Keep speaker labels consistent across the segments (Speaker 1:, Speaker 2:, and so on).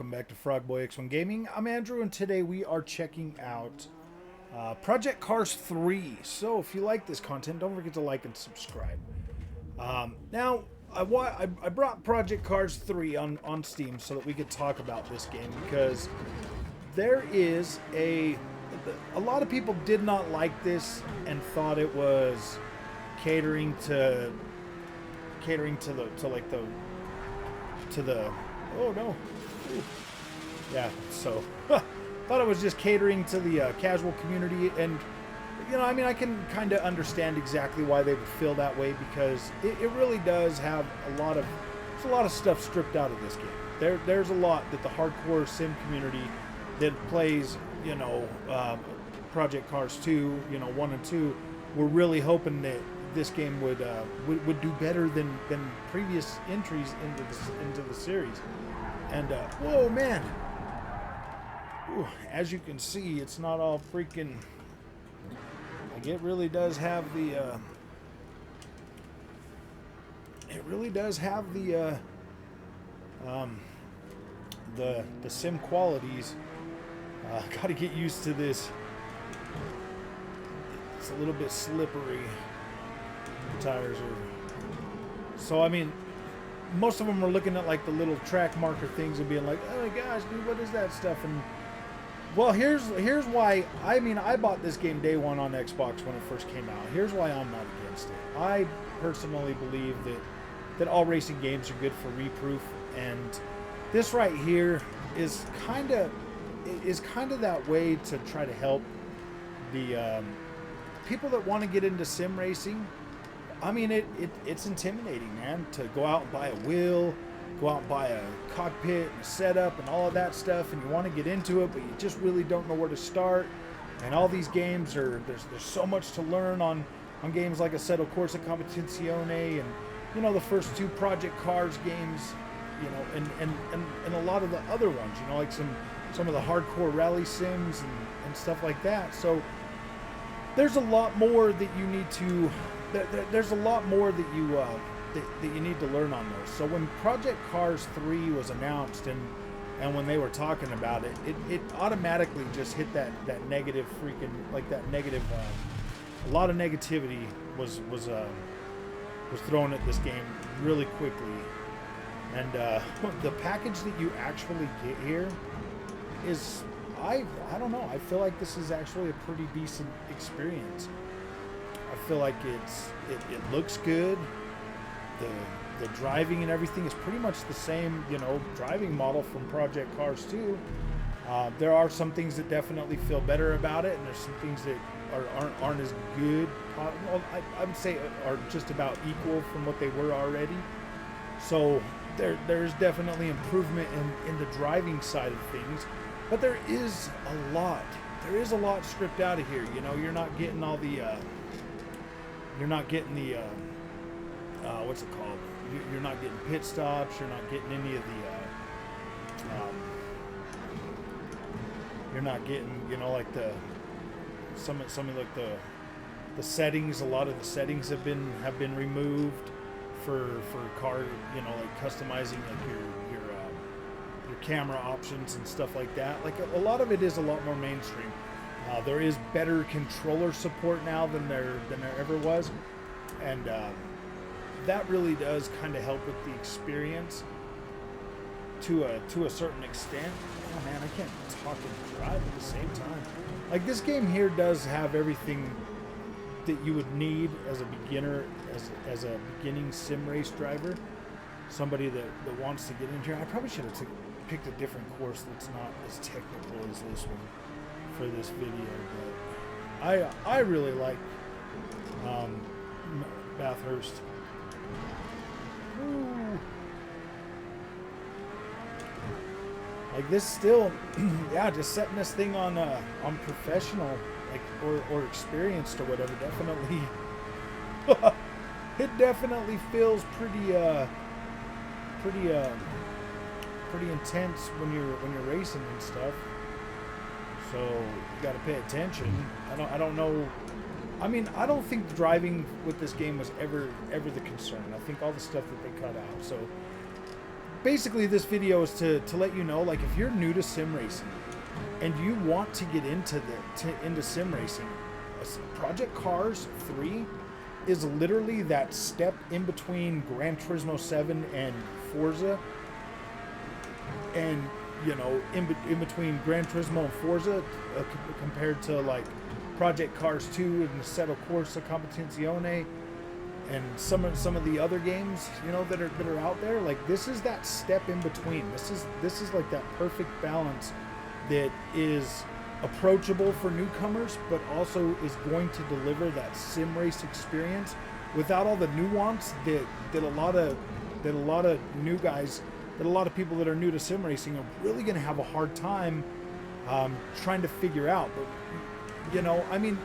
Speaker 1: welcome back to Frogboy X1 Gaming. I'm Andrew, and today we are checking out Project Cars 3. So if you like this content, don't forget to like and subscribe. Now, I brought Project Cars 3 on Steam so that we could talk about this game, because there is a lot of people did not like this and thought it was catering to the oh no. Ooh. Yeah, so thought it was just catering to the casual community, and you know, I mean, I can kind of understand exactly why they would feel that way, because it really does have there's a lot of stuff stripped out of this game. There's a lot that the hardcore sim community that plays, you know, Project Cars 2, you know, 1 and 2, were really hoping that this game would do better than previous entries into the series. And whoa, man! Ooh, as you can see, it's not all freaking. Like, it really does have the. It really does have the sim qualities. Got to get used to this. It's a little bit slippery. The tires are. So I mean, most of them are looking at like the little track marker things and being like, "Oh my gosh, dude, what is that stuff?" And well, here's why. I mean, I bought this game day one on Xbox when it first came out. Here's why I'm not against it. I personally believe that all racing games are good for reproof, and this right here is kind of that way to try to help the people that want to get into sim racing. I mean, it's intimidating, man, to go out and buy a wheel, go out and buy a cockpit and a setup and all of that stuff, and you want to get into it, but you just really don't know where to start. And all these games there's so much to learn on games like Assetto Corsa Competizione, and you know, the first two Project Cars games, you know, and a lot of the other ones, you know, like some of the hardcore rally sims and stuff like that. So there's a lot more that you need to. There's a lot more that you need to learn on those. So when Project Cars 3 was announced and when they were talking about it, it automatically just hit that negative freaking, like that negative. A lot of negativity was thrown at this game really quickly, and the package that you actually get here is, I don't know. I feel like this is actually a pretty decent experience. I feel like it looks good. The driving and everything is pretty much the same, you know, driving model from Project Cars 2. There are some things that definitely feel better about it, and there's some things that aren't as good. Well, I would say are just about equal from what they were already. So there's definitely improvement in the driving side of things, but there is a lot stripped out of here. You know, you're not getting all the what's it called? You're not getting pit stops. You're not getting any of the. You're not getting, you know, like some of like the settings. A lot of the settings have been removed for car. You know, like customizing like your camera options and stuff like that. Like a lot of it is a lot more mainstream. There is better controller support now than there ever was, and that really does kind of help with the experience to a certain extent. Oh man, I can't talk and drive at the same time. Like, this game here does have everything that you would need as a beginner, as a beginning sim race driver, somebody that wants to get in here. I probably should have picked a different course that's not as technical as this one for this video, but I really like Bathurst. Ooh. Like, this still, yeah, just setting this thing on professional, like, or experienced or whatever, definitely. It definitely feels pretty intense when you're racing and stuff. So you got to pay attention. I don't know. I mean, I don't think the driving with this game was ever the concern. I think all the stuff that they cut out. So basically this video is to let you know, like, if you're new to sim racing and you want to get into into sim racing, Project Cars 3 is literally that step in between Gran Turismo 7 and Forza, and you know, in between Gran Turismo and Forza, compared to like Project Cars 2 and Assetto Corsa Competizione and some of the other games, you know, that are out there. Like, this is that step in between. This is like that perfect balance that is approachable for newcomers, but also is going to deliver that sim race experience without all the nuance that a lot of new guys, that a lot of people that are new to sim racing are really going to have a hard time trying to figure out. But you know, I mean,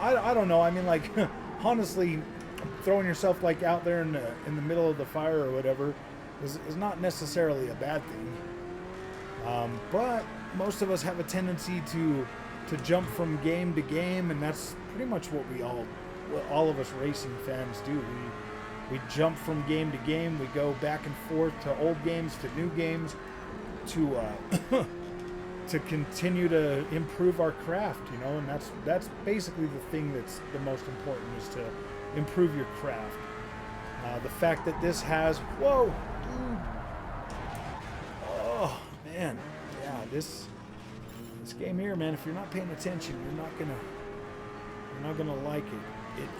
Speaker 1: I don't know. I mean, like, honestly, throwing yourself like out there in the middle of the fire or whatever is not necessarily a bad thing. But most of us have a tendency to jump from game to game, and that's pretty much what all of us racing fans do. We jump from game to game. We go back and forth to old games, to new games, to to continue to improve our craft, you know. And that's basically the thing that's the most important, is to improve your craft. The fact that this has, whoa, dude. Oh man, yeah, this game here, man, if you're not paying attention, you're not gonna like it.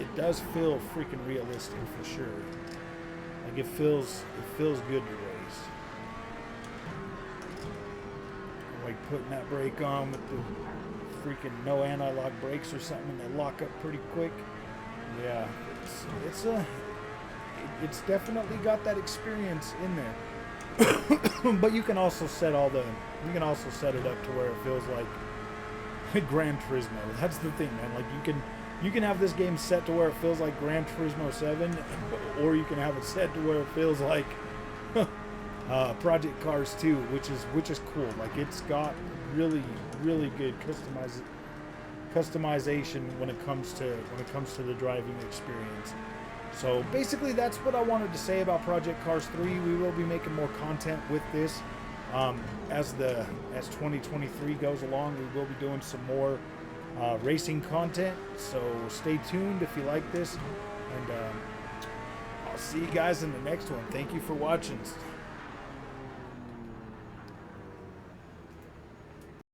Speaker 1: It does feel freaking realistic for sure. Like, it feels good to race. Like putting that brake on with the freaking no anti-lock brakes or something, and they lock up pretty quick. Yeah, it's definitely got that experience in there. But you can also set it up to where it feels like Gran Turismo. That's the thing, man. Like, you can have this game set to where it feels like Gran Turismo 7, or you can have it set to where it feels like Project Cars 2, which is cool. Like, it's got really good customization when it comes to the driving experience. So basically, that's what I wanted to say about Project Cars 3. We will be making more content with this as 2023 goes along. We will be doing some more racing content, so stay tuned if you like this, and I'll see you guys in the next one. Thank you for watching.